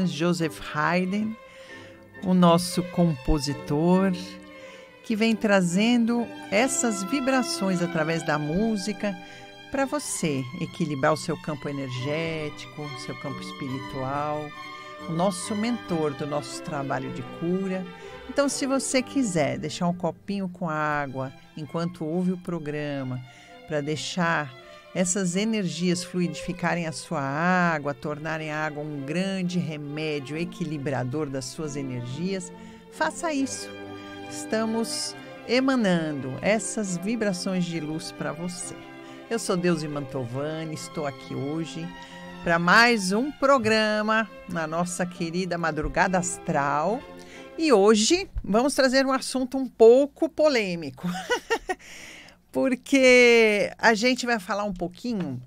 Franz Joseph Haydn, o nosso compositor, que vem trazendo essas vibrações através da música para você equilibrar o seu campo energético, o seu campo espiritual, o nosso mentor do nosso trabalho de cura. Então, se você quiser deixar um copinho com água enquanto ouve o programa, para deixar essas energias fluidificarem a sua água, tornarem a água um grande remédio equilibrador das suas energias, faça isso. Estamos emanando essas vibrações de luz para você. Eu sou Deusi Mantovani, estou aqui hoje para mais um programa na nossa querida Madrugada Astral. E hoje vamos trazer um assunto um pouco polêmico, porque a gente vai falar um pouquinho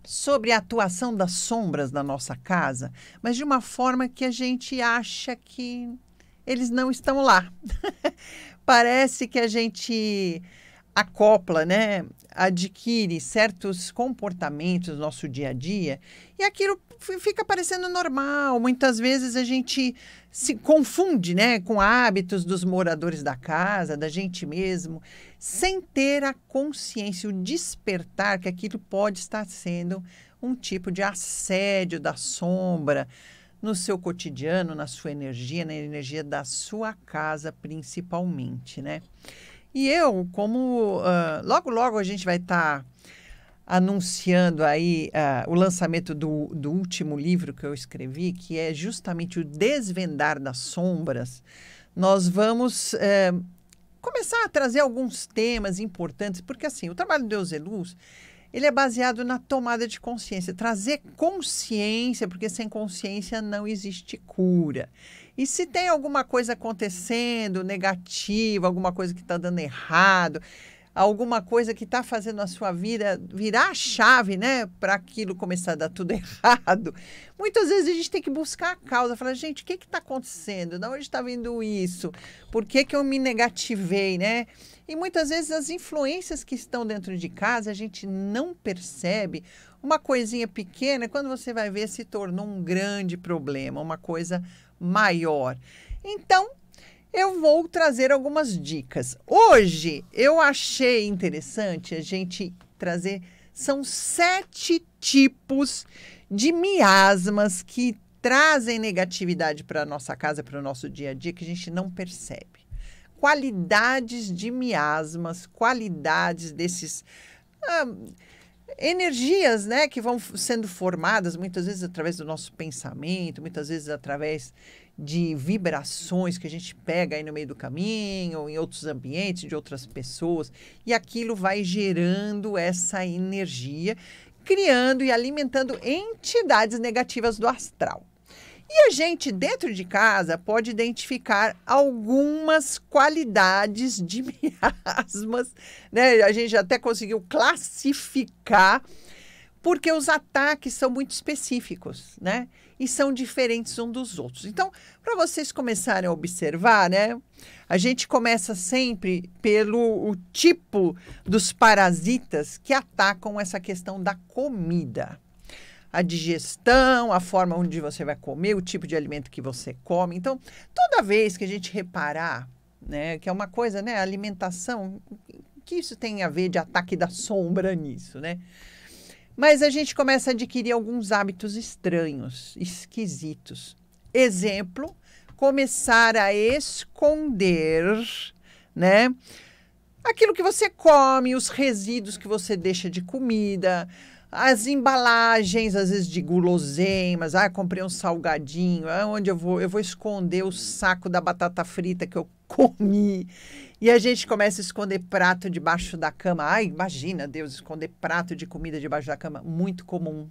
sobre a atuação das sombras na nossa casa, mas de uma forma que a gente acha que eles não estão lá. Parece que a gente acopla, né? Adquire certos comportamentos no nosso dia a dia e aquilo fica parecendo normal. Muitas vezes a gente se confunde, né, com hábitos dos moradores da casa, da gente mesmo, sem ter a consciência, o despertar que aquilo pode estar sendo um tipo de assédio da sombra no seu cotidiano, na sua energia, na energia da sua casa principalmente, né? E eu, como logo a gente vai estar anunciando aí o lançamento do último livro que eu escrevi, que é justamente o Desvendar das Sombras, nós vamos começar a trazer alguns temas importantes, porque assim, o trabalho do Deus é Luz, ele é baseado na tomada de consciência, trazer consciência, porque sem consciência não existe cura. E se tem alguma coisa acontecendo negativa, alguma coisa que está dando errado, alguma coisa que está fazendo a sua vida virar a chave, né, para aquilo começar a dar tudo errado, muitas vezes a gente tem que buscar a causa, falar, gente, o que está acontecendo? De onde está vindo isso? Por que eu me negativei, né? E muitas vezes as influências que estão dentro de casa, a gente não percebe. Uma coisinha pequena, quando você vai ver, se tornou um grande problema, uma coisa maior. Então, eu vou trazer algumas dicas. Hoje, eu achei interessante a gente trazer, são 7 tipos de miasmas que trazem negatividade para a nossa casa, para o nosso dia a dia, que a gente não percebe. Qualidades de miasmas, qualidades desses energias, né, que vão sendo formadas muitas vezes através do nosso pensamento, muitas vezes através de vibrações que a gente pega aí no meio do caminho, ou em outros ambientes, de outras pessoas, e aquilo vai gerando essa energia, criando e alimentando entidades negativas do astral. E a gente, dentro de casa, pode identificar algumas qualidades de miasmas, né? A gente até conseguiu classificar, porque os ataques são muito específicos, né? E são diferentes um dos outros. Então, para vocês começarem a observar, né? A gente começa sempre pelo tipo dos parasitas que atacam essa questão da comida. A digestão, a forma onde você vai comer, o tipo de alimento que você come. Então, toda vez que a gente reparar, né, que é uma coisa, né, alimentação, que isso tem a ver de ataque da sombra nisso, né? Mas a gente começa a adquirir alguns hábitos estranhos, esquisitos. Exemplo, começar a esconder, né, aquilo que você come, os resíduos que você deixa de comida, as embalagens, às vezes, de guloseimas. Comprei um salgadinho. Onde eu vou? Eu vou esconder o saco da batata frita que eu comi. E a gente começa a esconder prato debaixo da cama. Imagina, Deus, esconder prato de comida debaixo da cama. Muito comum,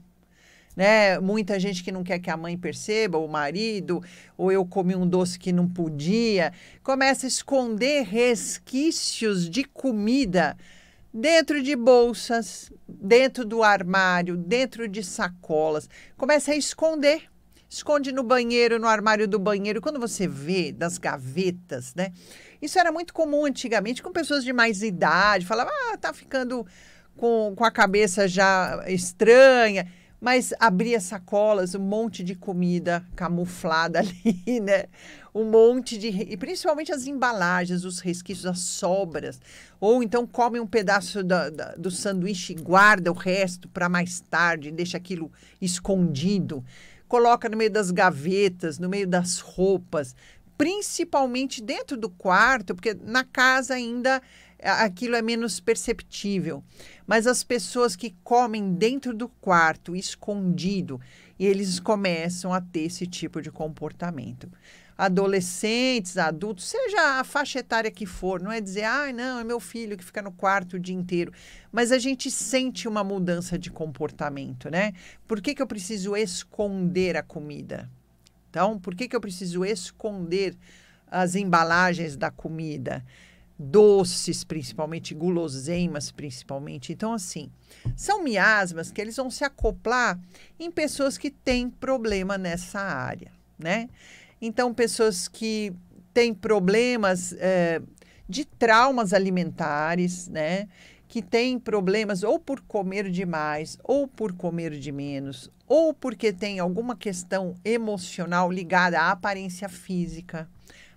né? Muita gente que não quer que a mãe perceba, o marido, ou eu comi um doce que não podia. Começa a esconder resquícios de comida dentro de bolsas, dentro do armário, dentro de sacolas. Começa a esconder. Esconde no banheiro, no armário do banheiro. Quando você vê das gavetas, né? Isso era muito comum antigamente com pessoas de mais idade. Falava, tá ficando com a cabeça já estranha. Mas abria sacolas, um monte de comida camuflada ali, né? Um monte de... E principalmente as embalagens, os resquícios, as sobras. Ou então come um pedaço do sanduíche e guarda o resto para mais tarde, deixa aquilo escondido. Coloca no meio das gavetas, no meio das roupas, principalmente dentro do quarto, porque na casa ainda aquilo é menos perceptível. Mas as pessoas que comem dentro do quarto, escondido, e eles começam a ter esse tipo de comportamento. Adolescentes, adultos, seja a faixa etária que for, não é dizer, não, é meu filho que fica no quarto o dia inteiro. Mas a gente sente uma mudança de comportamento, né? Por que eu preciso esconder a comida? Então, por que eu preciso esconder as embalagens da comida? Doces, principalmente, guloseimas, principalmente. Então, assim, são miasmas que eles vão se acoplar em pessoas que têm problema nessa área, né? Então, pessoas que têm problemas de traumas alimentares, né? Que têm problemas ou por comer demais, ou por comer de menos, ou porque tem alguma questão emocional ligada à aparência física,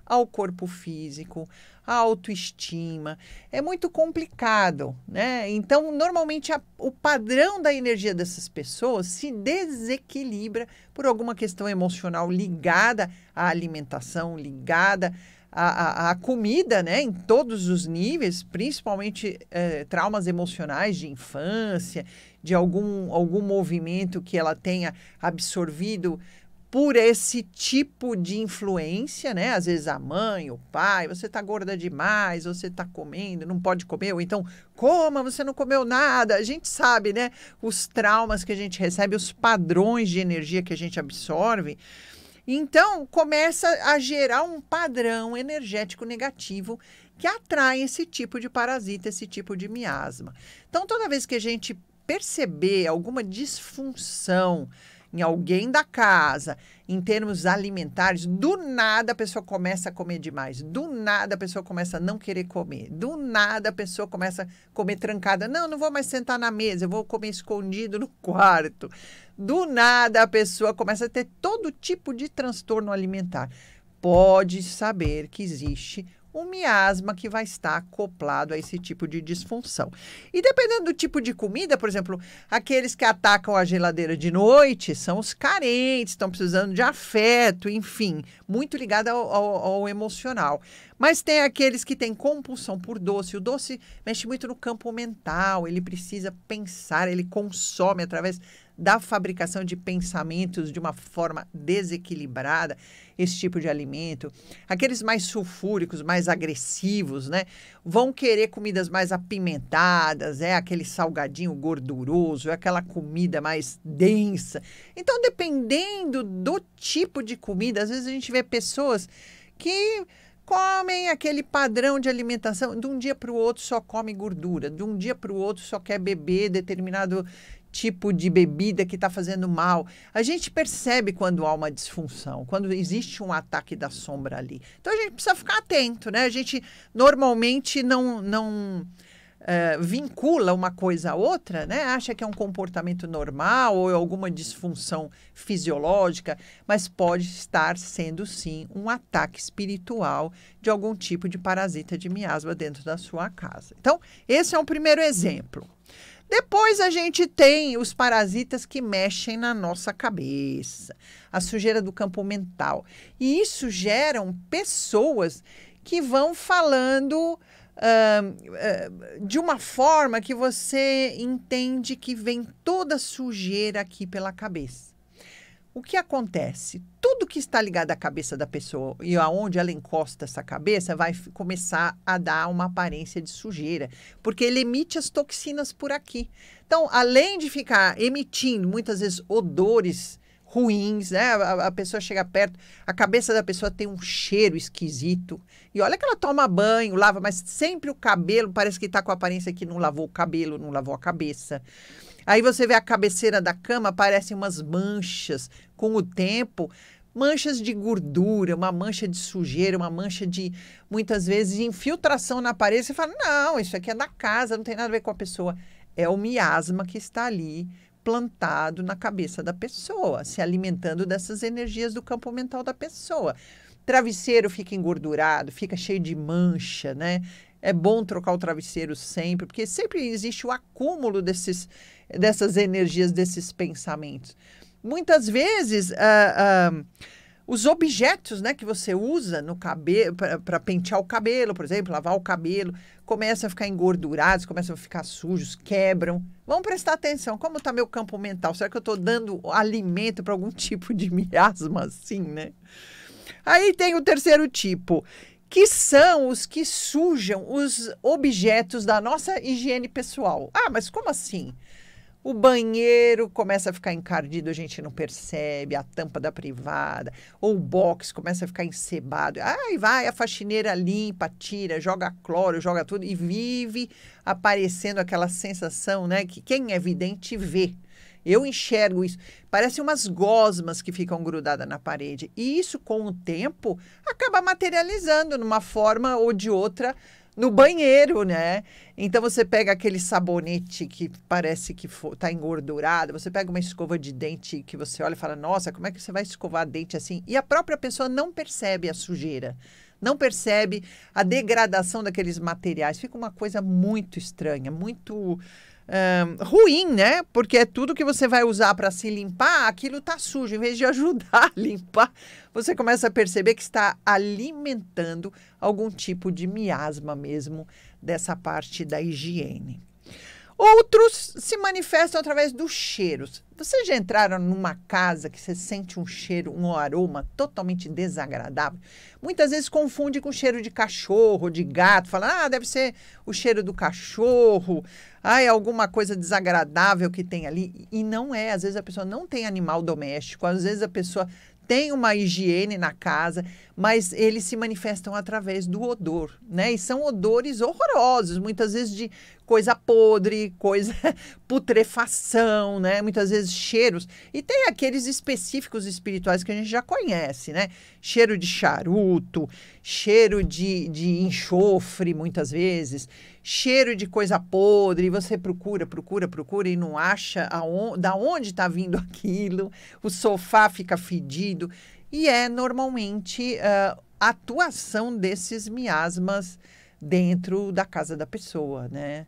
ao corpo físico, à autoestima. É muito complicado, né? Então, normalmente, o padrão da energia dessas pessoas se desequilibra por alguma questão emocional ligada à alimentação, ligada à comida, né? Em todos os níveis, principalmente traumas emocionais de infância, de algum movimento que ela tenha absorvido por esse tipo de influência, né? Às vezes a mãe, o pai, você está gorda demais, você está comendo, não pode comer, ou então, coma, você não comeu nada. A gente sabe, né? Os traumas que a gente recebe, os padrões de energia que a gente absorve. Então, começa a gerar um padrão energético negativo que atrai esse tipo de parasita, esse tipo de miasma. Então, toda vez que a gente perceber alguma disfunção em alguém da casa, em termos alimentares, do nada a pessoa começa a comer demais, do nada a pessoa começa a não querer comer, do nada a pessoa começa a comer trancada. Não vou mais sentar na mesa, eu vou comer escondido no quarto. Do nada a pessoa começa a ter todo tipo de transtorno alimentar. Pode saber que existe um miasma que vai estar acoplado a esse tipo de disfunção. E dependendo do tipo de comida, por exemplo, aqueles que atacam a geladeira de noite são os carentes, estão precisando de afeto, enfim, muito ligado ao emocional. Mas tem aqueles que têm compulsão por doce. O doce mexe muito no campo mental, ele precisa pensar, ele consome através da fabricação de pensamentos de uma forma desequilibrada, esse tipo de alimento. Aqueles mais sulfúricos, mais agressivos, né? Vão querer comidas mais apimentadas, aquele salgadinho gorduroso, aquela comida mais densa. Então, dependendo do tipo de comida, às vezes a gente vê pessoas que comem aquele padrão de alimentação, de um dia para o outro só come gordura, de um dia para o outro só quer beber determinado tipo de bebida que está fazendo mal. A gente percebe quando há uma disfunção, quando existe um ataque da sombra ali. Então, a gente precisa ficar atento, né? A gente normalmente não vincula uma coisa a outra, né? Acha que é um comportamento normal ou alguma disfunção fisiológica, mas pode estar sendo, sim, um ataque espiritual de algum tipo de parasita de miasma dentro da sua casa. Então, esse é um primeiro exemplo. Depois a gente tem os parasitas que mexem na nossa cabeça, a sujeira do campo mental. E isso geram pessoas que vão falando de uma forma que você entende que vem toda sujeira aqui pela cabeça. O que acontece? Tudo que está ligado à cabeça da pessoa e aonde ela encosta essa cabeça vai começar a dar uma aparência de sujeira, porque ele emite as toxinas por aqui. Então, além de ficar emitindo muitas vezes odores ruins, né? A pessoa chega perto, a cabeça da pessoa tem um cheiro esquisito. E olha que ela toma banho, lava, mas sempre o cabelo parece que está com a aparência que não lavou o cabelo, não lavou a cabeça. Aí você vê a cabeceira da cama, aparecem umas manchas com o tempo, manchas de gordura, uma mancha de sujeira, uma mancha de, muitas vezes, de infiltração na parede. Você fala, não, isso aqui é da casa, não tem nada a ver com a pessoa. É o miasma que está ali plantado na cabeça da pessoa, se alimentando dessas energias do campo mental da pessoa. Travesseiro fica engordurado, fica cheio de mancha, né? É bom trocar o travesseiro sempre, porque sempre existe o acúmulo dessas energias, desses pensamentos. Muitas vezes, os objetos, né, que você usa no cabelo, para pentear o cabelo, por exemplo, lavar o cabelo, começam a ficar engordurados, começam a ficar sujos, quebram. Vamos prestar atenção, como está meu campo mental? Será que eu estou dando alimento para algum tipo de miasma assim, né? Aí tem o terceiro tipo, que são os que sujam os objetos da nossa higiene pessoal. Ah, mas como assim? O banheiro começa a ficar encardido, a gente não percebe, a tampa da privada, ou o box começa a ficar encebado. Aí vai, a faxineira limpa, tira, joga cloro, joga tudo e vive aparecendo aquela sensação, né, que quem é vidente vê. Eu enxergo isso. Parece umas gosmas que ficam grudadas na parede. E isso, com o tempo, acaba materializando numa forma ou de outra no banheiro, né? Então, você pega aquele sabonete que parece que está engordurado, você pega uma escova de dente que você olha e fala, nossa, como é que você vai escovar dente assim? E a própria pessoa não percebe a sujeira, não percebe a degradação daqueles materiais. Fica uma coisa muito estranha, muito ruim, né? Porque é tudo que você vai usar para se limpar, aquilo está sujo. Em vez de ajudar a limpar, você começa a perceber que está alimentando algum tipo de miasma mesmo dessa parte da higiene. Outros se manifestam através dos cheiros. Vocês já entraram numa casa que você sente um cheiro, um aroma totalmente desagradável? Muitas vezes confunde com cheiro de cachorro, de gato. Fala, deve ser o cheiro do cachorro. É alguma coisa desagradável que tem ali. E não é. Às vezes a pessoa não tem animal doméstico. Às vezes a pessoa tem uma higiene na casa, mas eles se manifestam através do odor, né? E são odores horrorosos, muitas vezes de coisa podre, coisa putrefação, né? Muitas vezes cheiros. E tem aqueles específicos espirituais que a gente já conhece, né? Cheiro de charuto, cheiro de enxofre, muitas vezes, cheiro de coisa podre, e você procura e não acha da onde está vindo aquilo, o sofá fica fedido, e é normalmente a atuação desses miasmas dentro da casa da pessoa, né?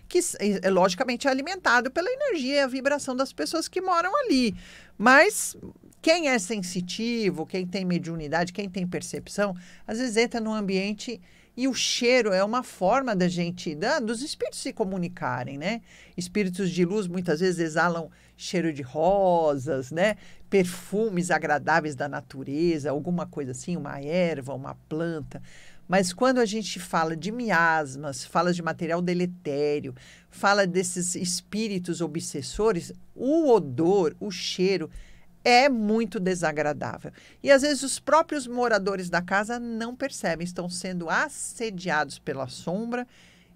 Que é logicamente alimentado pela energia e a vibração das pessoas que moram ali. Mas quem é sensitivo, quem tem mediunidade, quem tem percepção, às vezes entra num ambiente e o cheiro é uma forma da gente, dos espíritos se comunicarem, né? Espíritos de luz muitas vezes exalam cheiro de rosas, né? Perfumes agradáveis da natureza, alguma coisa assim, uma erva, uma planta. Mas quando a gente fala de miasmas, fala de material deletério, fala desses espíritos obsessores, o odor, o cheiro é muito desagradável. E às vezes os próprios moradores da casa não percebem, estão sendo assediados pela sombra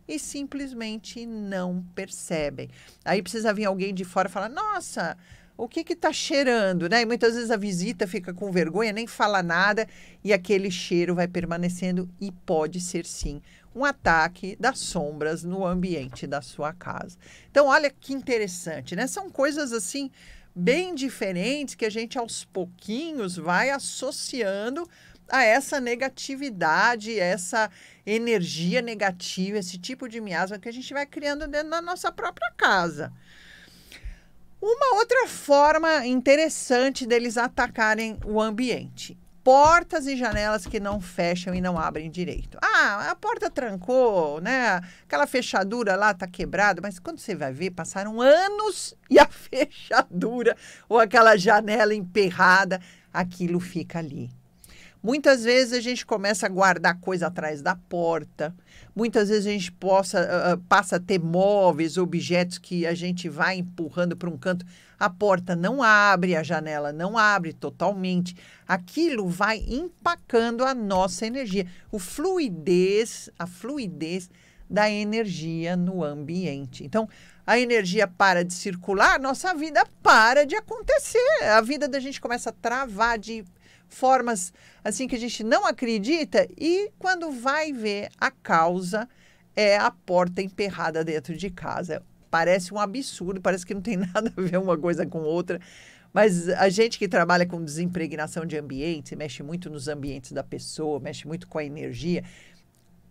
e simplesmente não percebem. Aí precisa vir alguém de fora e falar, nossa, o que está cheirando, né? E muitas vezes a visita fica com vergonha, nem fala nada e aquele cheiro vai permanecendo e pode ser sim um ataque das sombras no ambiente da sua casa. Então, olha que interessante, né? São coisas assim bem diferentes que a gente aos pouquinhos vai associando a essa negatividade, essa energia negativa, esse tipo de miasma que a gente vai criando dentro da nossa própria casa. Uma outra forma interessante deles atacarem o ambiente. Portas e janelas que não fecham e não abrem direito. A porta trancou, né? Aquela fechadura lá está quebrada, mas quando você vai ver, passaram anos e a fechadura ou aquela janela emperrada, aquilo fica ali. Muitas vezes a gente começa a guardar coisa atrás da porta. Muitas vezes a gente passa a ter móveis, objetos que a gente vai empurrando para um canto. A porta não abre, a janela não abre totalmente. Aquilo vai empacando a nossa energia. A fluidez da energia no ambiente. Então, a energia para de circular, nossa vida para de acontecer. A vida da gente começa a travar de formas assim que a gente não acredita e quando vai ver a causa é a porta emperrada dentro de casa. parece um absurdo, parece que não tem nada a ver uma coisa com outra. Mas a gente que trabalha com desimpregnação de ambientes, mexe muito nos ambientes da pessoa, mexe muito com a energia,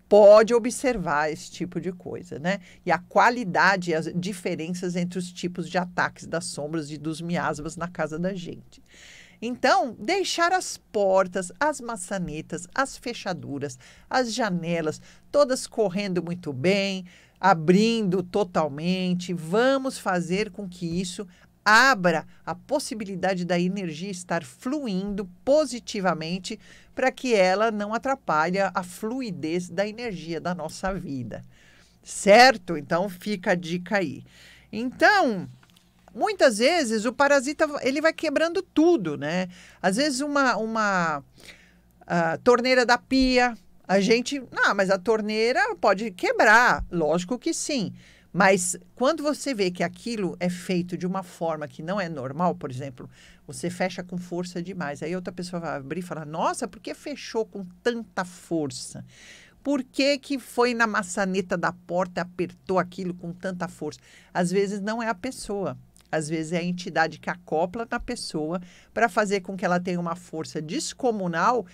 pode observar esse tipo de coisa, né? E a qualidade e as diferenças entre os tipos de ataques das sombras e dos miasmas na casa da gente. Então, deixar as portas, as maçanetas, as fechaduras, as janelas, todas correndo muito bem, abrindo totalmente. Vamos fazer com que isso abra a possibilidade da energia estar fluindo positivamente para que ela não atrapalhe a fluidez da energia da nossa vida. Certo? Então, fica a dica aí. Então, muitas vezes o parasita ele vai quebrando tudo, né? Às vezes uma torneira da pia, a gente... Não, mas a torneira pode quebrar. Lógico que sim. Mas quando você vê que aquilo é feito de uma forma que não é normal, por exemplo, você fecha com força demais. Aí outra pessoa vai abrir e falar, nossa, por que fechou com tanta força? Por que que foi na maçaneta da porta e apertou aquilo com tanta força? Às vezes não é a pessoa. Às vezes é a entidade que acopla na pessoa para fazer com que ela tenha uma força descomunal,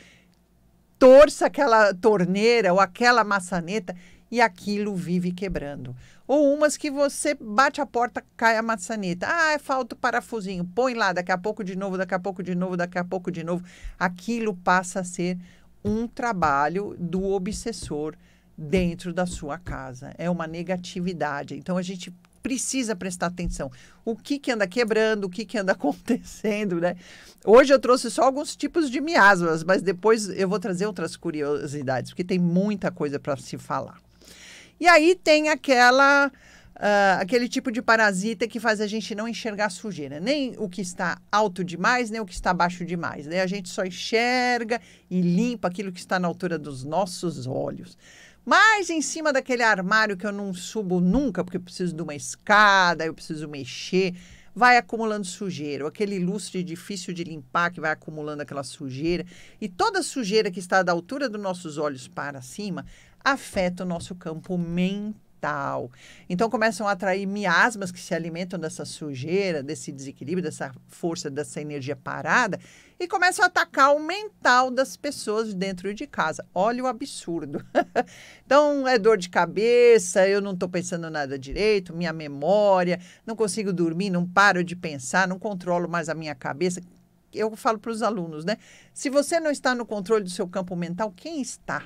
torça aquela torneira ou aquela maçaneta e aquilo vive quebrando. Ou umas que você bate a porta, cai a maçaneta. Ah, falta o parafusinho. Põe lá, daqui a pouco de novo, daqui a pouco de novo, daqui a pouco de novo. Aquilo passa a ser um trabalho do obsessor dentro da sua casa. É uma negatividade. Então, a gente precisa prestar atenção. O que que anda quebrando, o que que anda acontecendo, né? Hoje eu trouxe só alguns tipos de miasmas, mas depois eu vou trazer outras curiosidades, porque tem muita coisa para se falar. E aí tem aquele tipo de parasita que faz a gente não enxergar sujeira. Nem o que está alto demais, nem o que está baixo demais, né? A gente só enxerga e limpa aquilo que está na altura dos nossos olhos. Mas em cima daquele armário que eu não subo nunca, porque eu preciso de uma escada, eu preciso mexer, vai acumulando sujeira. Ou aquele lustre difícil de limpar que vai acumulando aquela sujeira. E toda sujeira que está da altura dos nossos olhos para cima afeta o nosso campo mental. Então, começam a atrair miasmas que se alimentam dessa sujeira, desse desequilíbrio, dessa força, dessa energia parada, e começam a atacar o mental das pessoas dentro de casa. Olha o absurdo. Então, é dor de cabeça, eu não estou pensando nada direito, minha memória, não consigo dormir, não paro de pensar, não controlo mais a minha cabeça. Eu falo para os alunos, né? Se você não está no controle do seu campo mental, quem está?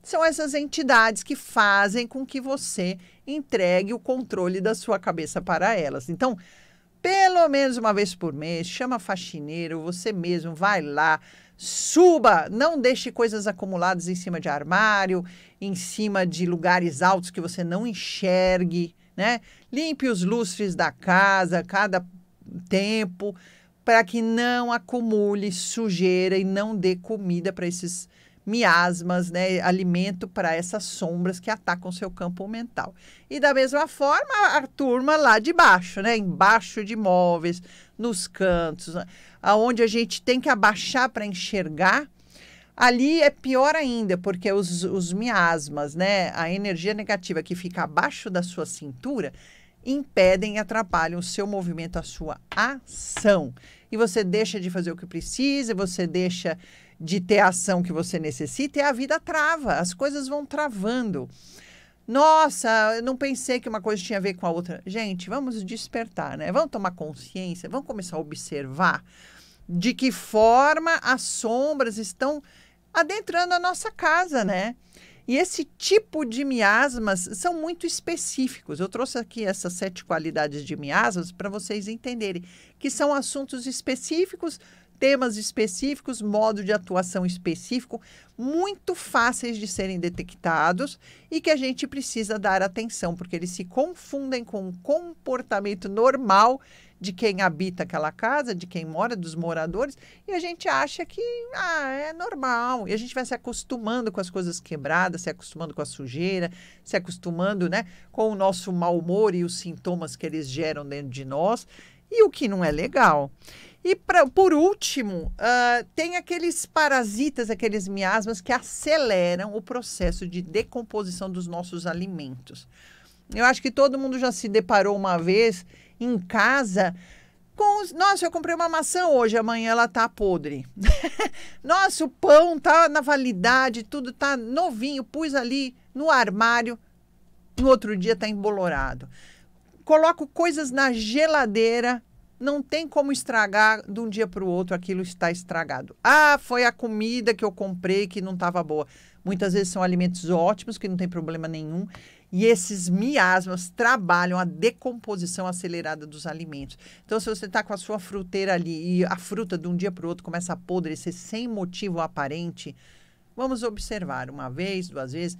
São essas entidades que fazem com que você entregue o controle da sua cabeça para elas. Então, pelo menos uma vez por mês, chama faxineiro, você mesmo vai lá, suba, não deixe coisas acumuladas em cima de armário, em cima de lugares altos que você não enxergue, né? Limpe os lustres da casa a cada tempo, para que não acumule sujeira e não dê comida para esses miasmas, né, alimento para essas sombras que atacam o seu campo mental. E da mesma forma, a turma lá de baixo, né, embaixo de móveis, nos cantos, aonde a gente tem que abaixar para enxergar, ali é pior ainda, porque os miasmas, né, a energia negativa que fica abaixo da sua cintura, impedem e atrapalham o seu movimento, a sua ação. E você deixa de fazer o que precisa, você deixa de ter a ação que você necessita e a vida trava, as coisas vão travando. Nossa, eu não pensei que uma coisa tinha a ver com a outra. Gente, vamos despertar, né? Vamos tomar consciência, vamos começar a observar de que forma as sombras estão adentrando a nossa casa, né? E esse tipo de miasmas são muito específicos. Eu trouxe aqui essas 7 qualidades de miasmas para vocês entenderem que são assuntos específicos, temas específicos, modo de atuação específico, muito fáceis de serem detectados e que a gente precisa dar atenção, porque eles se confundem com o comportamento normal de quem habita aquela casa, de quem mora, dos moradores, e a gente acha que é normal. E a gente vai se acostumando com as coisas quebradas, se acostumando com a sujeira, se acostumando, né, com o nosso mau humor e os sintomas que eles geram dentro de nós, e o que não é legal. E, por último, tem aqueles parasitas, aqueles miasmas que aceleram o processo de decomposição dos nossos alimentos. Eu acho que todo mundo já se deparou uma vez em casa com... Nossa, eu comprei uma maçã hoje, amanhã ela tá podre. Nossa, o pão tá na validade, tudo tá novinho, pus ali no armário, no outro dia tá embolorado. Coloco coisas na geladeira, não tem como estragar, de um dia para o outro aquilo está estragado. Ah, foi a comida que eu comprei que não estava boa. Muitas vezes são alimentos ótimos, que não tem problema nenhum. E esses miasmas trabalham a decomposição acelerada dos alimentos. Então, se você está com a sua fruteira ali e a fruta de um dia para o outro começa a apodrecer sem motivo aparente, vamos observar uma vez, duas vezes,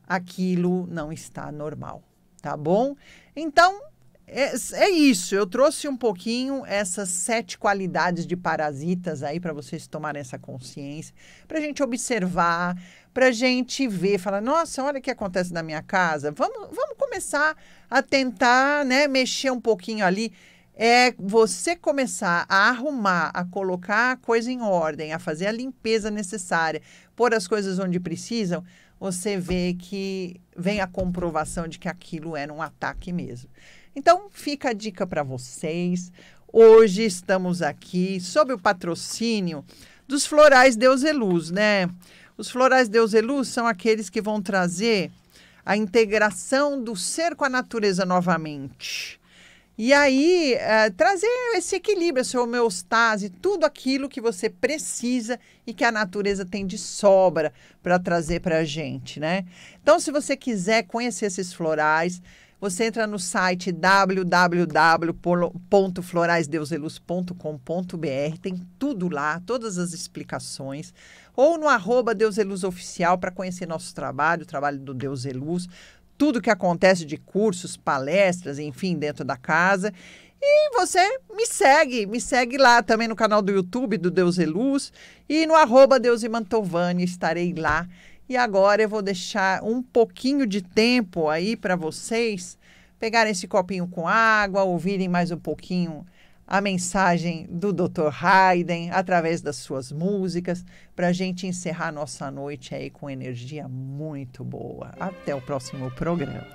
aquilo não está normal, tá bom? Então, é isso. Eu trouxe um pouquinho essas 7 qualidades de parasitas aí para vocês tomarem essa consciência, para a gente observar, para a gente ver, falar, nossa, olha o que acontece na minha casa. Vamos começar a tentar, né, mexer um pouquinho ali. É você começar a arrumar, a colocar a coisa em ordem, a fazer a limpeza necessária, pôr as coisas onde precisam, você vê que vem a comprovação de que aquilo era um ataque mesmo. Então, fica a dica para vocês. Hoje estamos aqui sob o patrocínio dos Florais Deus e Luz, né? Os Florais Deus e Luz são aqueles que vão trazer a integração do ser com a natureza novamente. E aí, trazer esse equilíbrio, essa homeostase, tudo aquilo que você precisa e que a natureza tem de sobra para trazer para a gente, né? Então, se você quiser conhecer esses florais, você entra no site www.floraisdeuseluz.com.br, tem tudo lá, todas as explicações, ou no @DeusELuzOficial para conhecer nosso trabalho, o trabalho do Deus e Luz, tudo que acontece de cursos, palestras, enfim, dentro da casa. E você me segue lá também no canal do YouTube do Deus e Luz e no @DeuseMantovani, estarei lá. E agora eu vou deixar um pouquinho de tempo aí para vocês pegarem esse copinho com água, ouvirem mais um pouquinho a mensagem do Dr. Haydn através das suas músicas, para a gente encerrar nossa noite aí com energia muito boa. Até o próximo programa.